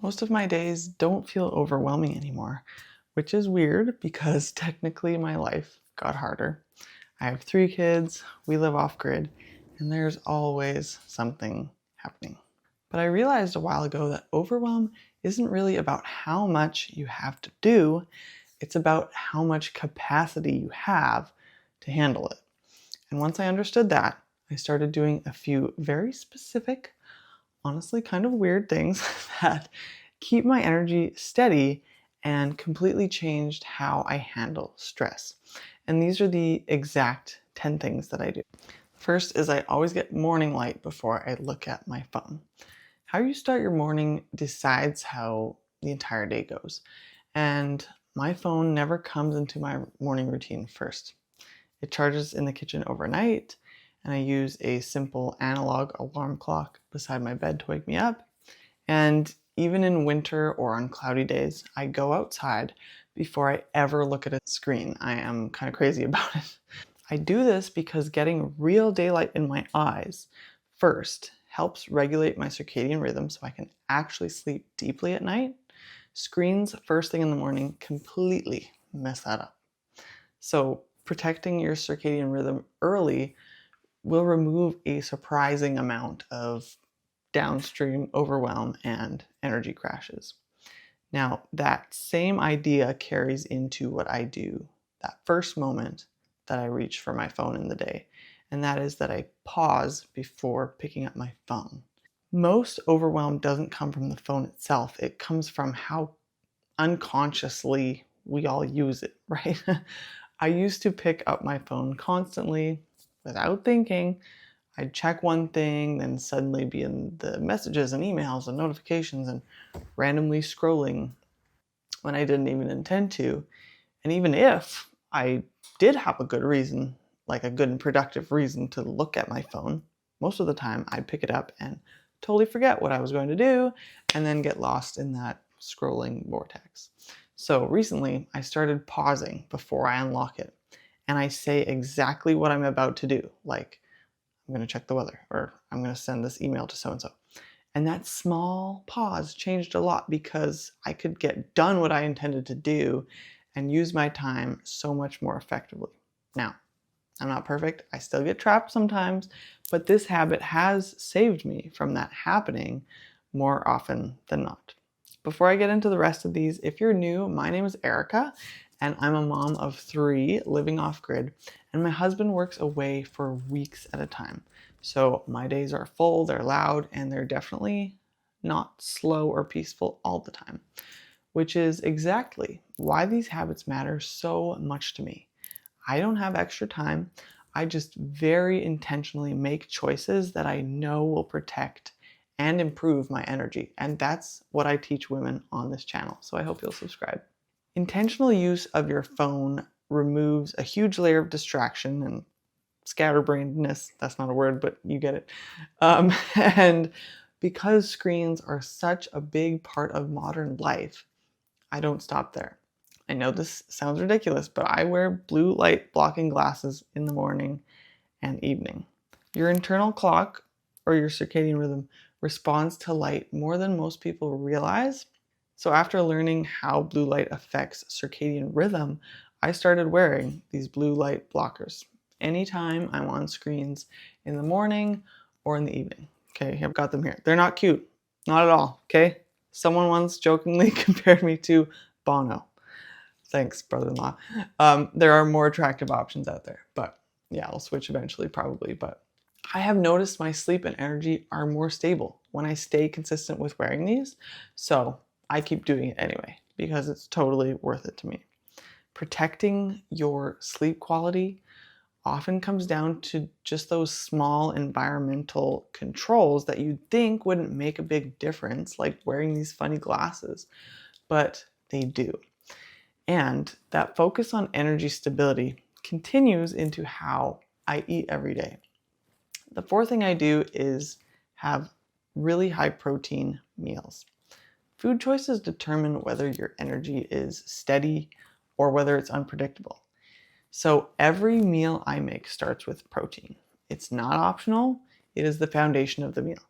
Most of my days don't feel overwhelming anymore, which is weird because technically my life got harder. I have 3 kids, we live off grid, and there's always something happening. But I realized a while ago that overwhelm isn't really about how much you have to do, it's about how much capacity you have to handle it. And once I understood that, I started doing a few very specific, honestly kind of weird things that keep my energy steady and completely changed how I handle stress. And these are the exact 10 things that I do. First is I always get morning light before I look at my phone. How you start your morning decides how the entire day goes. And my phone never comes into my morning routine first. It charges in the kitchen overnight, and I use a simple analog alarm clock beside my bed to wake me up. And even in winter or on cloudy days, I go outside before I ever look at a screen. I am kind of crazy about it. I do this because getting real daylight in my eyes first helps regulate my circadian rhythm so I can actually sleep deeply at night. Screens first thing in the morning completely mess that up. So protecting your circadian rhythm early will remove a surprising amount of downstream overwhelm and energy crashes. Now, that same idea carries into what I do that first moment that I reach for my phone in the day, and that is that I pause before picking up my phone. Most overwhelm doesn't come from the phone itself, it comes from how unconsciously we all use it, right? I used to pick up my phone constantly without thinking. I'd check one thing, then suddenly be in the messages and emails and notifications and randomly scrolling when I didn't even intend to. And even if I did have a good reason, like a good and productive reason to look at my phone, most of the time I'd pick it up and totally forget what I was going to do and then get lost in that scrolling vortex. So recently I started pausing before I unlock it, and I say exactly what I'm about to do, like I'm going to check the weather, or I'm going to send this email to so-and-so. And that small pause changed a lot because I could get done what I intended to do and use my time so much more effectively. Now, I'm not perfect. I still get trapped sometimes, but this habit has saved me from that happening more often than not. Before I get into the rest of these, if you're new, my name is Erica, and I'm a mom of 3 living off grid, and my husband works away for weeks at a time. So my days are full, they're loud, and they're definitely not slow or peaceful all the time, which is exactly why these habits matter so much to me. I don't have extra time. I just very intentionally make choices that I know will protect and improve my energy. And that's what I teach women on this channel. So I hope you'll subscribe. Intentional use of your phone removes a huge layer of distraction and scatterbrainedness. That's not a word, but you get it. And because screens are such a big part of modern life, I don't stop there. I know this sounds ridiculous, but I wear blue light blocking glasses in the morning and evening. Your internal clock or your circadian rhythm responds to light more than most people realize. So after learning how blue light affects circadian rhythm, I started wearing these blue light blockers anytime I'm on screens in the morning or in the evening. Okay, I've got them here. They're not cute, not at all, okay? Someone once jokingly compared me to Bono. Thanks, brother-in-law. There are more attractive options out there, but yeah, I'll switch eventually probably. But I have noticed my sleep and energy are more stable when I stay consistent with wearing these. So I keep doing it anyway because it's totally worth it to me. Protecting your sleep quality often comes down to just those small environmental controls that you'd think wouldn't make a big difference, like wearing these funny glasses, but they do. And that focus on energy stability continues into how I eat every day. The 4th thing I do is have really high protein meals. Food choices determine whether your energy is steady or whether it's unpredictable. So every meal I make starts with protein. It's not optional, it is the foundation of the meal.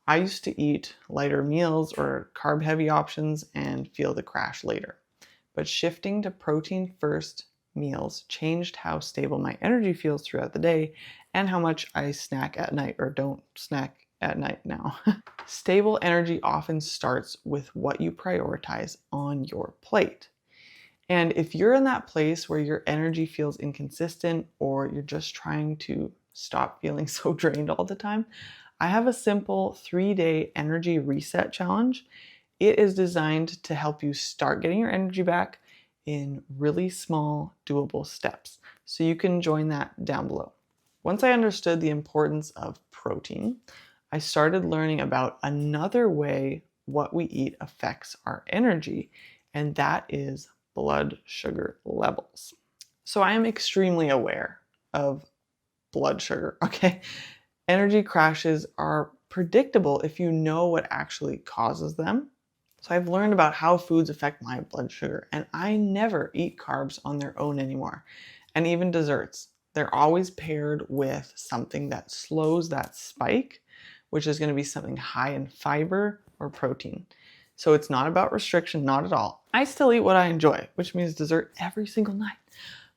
I used to eat lighter meals or carb heavy options and feel the crash later. But shifting to protein first meals changed how stable my energy feels throughout the day and how much I snack at night or don't snack at night now. Stable energy often starts with what you prioritize on your plate. And if you're in that place where your energy feels inconsistent or you're just trying to stop feeling so drained all the time, I have a simple 3-day energy reset challenge. It is designed to help you start getting your energy back in really small, doable steps. So you can join that down below. Once I understood the importance of protein, I started learning about another way what we eat affects our energy, and that is blood sugar levels. So I am extremely aware of blood sugar, okay? Energy crashes are predictable if you know what actually causes them. So I've learned about how foods affect my blood sugar, and I never eat carbs on their own anymore. And even desserts, they're always paired with something that slows that spike, which is going to be something high in fiber or protein. So it's not about restriction, not at all. I still eat what I enjoy, which means dessert every single night.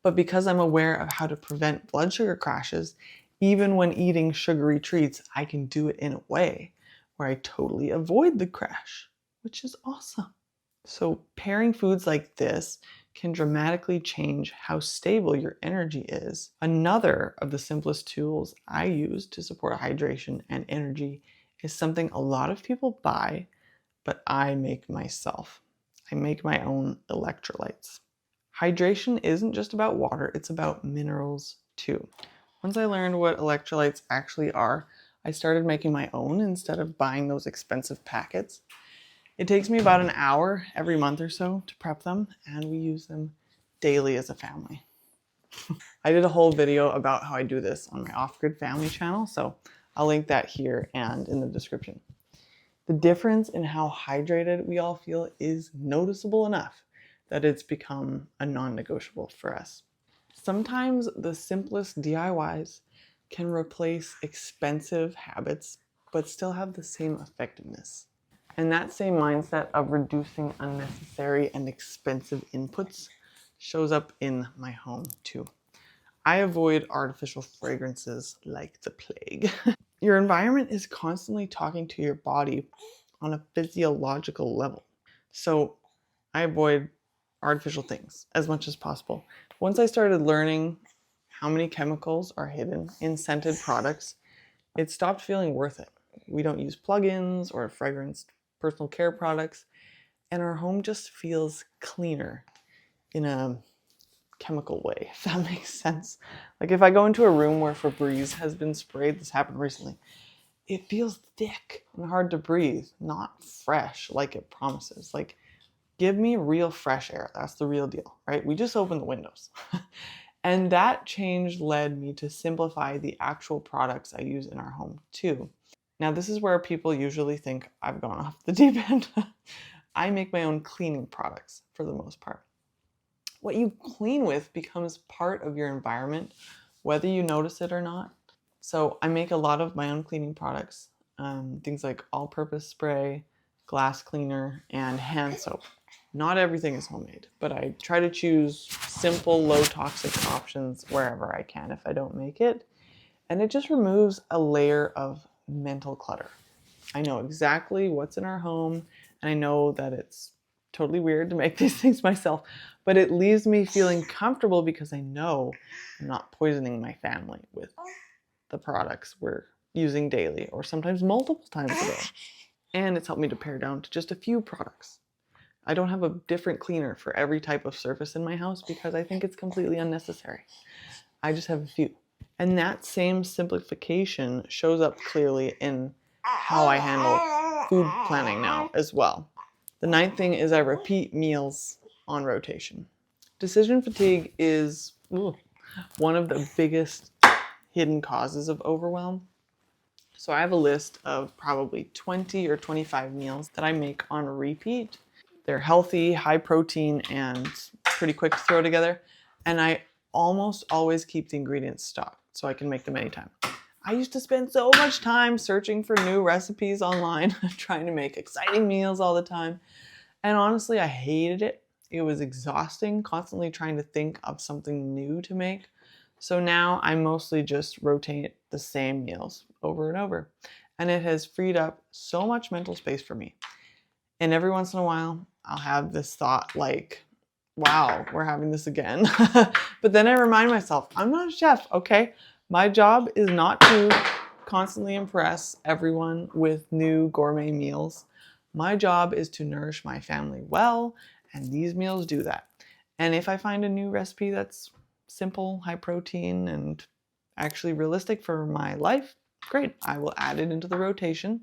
But because I'm aware of how to prevent blood sugar crashes, even when eating sugary treats, I can do it in a way where I totally avoid the crash, which is awesome. So pairing foods like this can dramatically change how stable your energy is. Another of the simplest tools I use to support hydration and energy is something a lot of people buy, but I make myself. I make my own electrolytes. Hydration isn't just about water, it's about minerals too. Once I learned what electrolytes actually are, I started making my own instead of buying those expensive packets. It takes me about an hour every month or so to prep them, and we use them daily as a family. I did a whole video about how I do this on my off-grid family channel, so I'll link that here and in the description. The difference in how hydrated we all feel is noticeable enough that it's become a non-negotiable for us. Sometimes the simplest DIYs can replace expensive habits, but still have the same effectiveness. And that same mindset of reducing unnecessary and expensive inputs shows up in my home too. I avoid artificial fragrances like the plague. Your environment is constantly talking to your body on a physiological level. So I avoid artificial things as much as possible. Once I started learning how many chemicals are hidden in scented products, it stopped feeling worth it. We don't use plugins or fragranced personal care products, and our home just feels cleaner in a chemical way, if that makes sense. Like if I go into a room where Febreze has been sprayed, this happened recently, it feels thick and hard to breathe, not fresh like it promises. Like, give me real fresh air. That's the real deal, right? We just open the windows. And that change led me to simplify the actual products I use in our home too. Now, this is where people usually think I've gone off the deep end. I make my own cleaning products for the most part. What you clean with becomes part of your environment, whether you notice it or not. So I make a lot of my own cleaning products, things like all-purpose spray, glass cleaner, and hand soap. Not everything is homemade, but I try to choose simple, low-toxic options wherever I can if I don't make it. And it just removes a layer of mental clutter. I know exactly what's in our home, and I know that it's totally weird to make these things myself, but it leaves me feeling comfortable because I know I'm not poisoning my family with the products we're using daily or sometimes multiple times a day. And it's helped me to pare down to just a few products. I don't have a different cleaner for every type of surface in my house because I think it's completely unnecessary. I just have a few. And that same simplification shows up clearly in how I handle food planning now as well. The ninth thing is I repeat meals on rotation. Decision fatigue is one of the biggest hidden causes of overwhelm. So I have a list of probably 20 or 25 meals that I make on repeat. They're healthy, high protein, and pretty quick to throw together. And I almost always keep the ingredients stocked so I can make them anytime. I used to spend so much time searching for new recipes online, trying to make exciting meals all the time. And honestly, I hated it. It was exhausting, constantly trying to think of something new to make. So now I mostly just rotate the same meals over and over. And it has freed up so much mental space for me. And every once in a while, I'll have this thought like, wow, we're having this again. But then I remind myself, I'm not a chef, okay? My job is not to constantly impress everyone with new gourmet meals. My job is to nourish my family well, and these meals do that. And if I find a new recipe that's simple, high protein, and actually realistic for my life, great, I will add it into the rotation.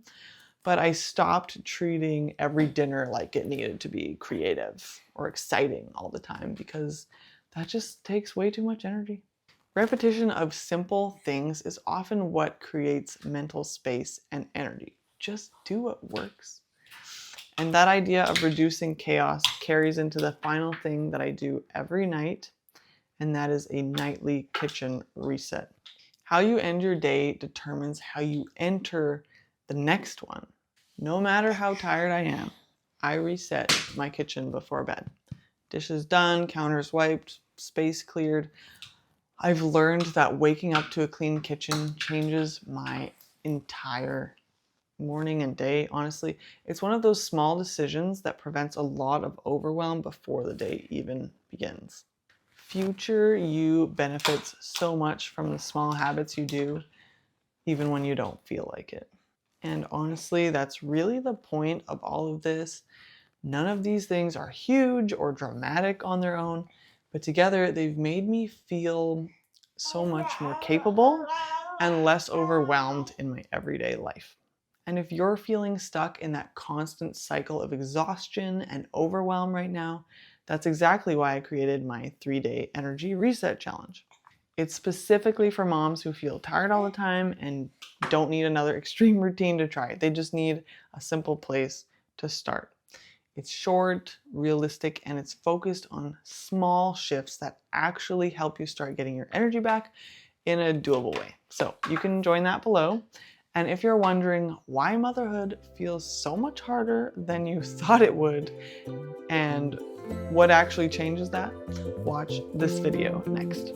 But I stopped treating every dinner like it needed to be creative or exciting all the time because that just takes way too much energy. Repetition of simple things is often what creates mental space and energy. Just do what works. And that idea of reducing chaos carries into the final thing that I do every night, and that is a nightly kitchen reset. How you end your day determines how you enter the next one. No matter how tired I am, I reset my kitchen before bed. Dishes done, counters wiped, space cleared. I've learned that waking up to a clean kitchen changes my entire morning and day. Honestly, it's one of those small decisions that prevents a lot of overwhelm before the day even begins. Future you benefits so much from the small habits you do, even when you don't feel like it. And honestly, that's really the point of all of this. None of these things are huge or dramatic on their own, but together they've made me feel so much more capable and less overwhelmed in my everyday life. And if you're feeling stuck in that constant cycle of exhaustion and overwhelm right now, that's exactly why I created my 3-day energy reset challenge. It's specifically for moms who feel tired all the time and don't need another extreme routine to try. They just need a simple place to start. It's short, realistic, and it's focused on small shifts that actually help you start getting your energy back in a doable way. So you can join that below. And if you're wondering why motherhood feels so much harder than you thought it would, and what actually changes that, watch this video next.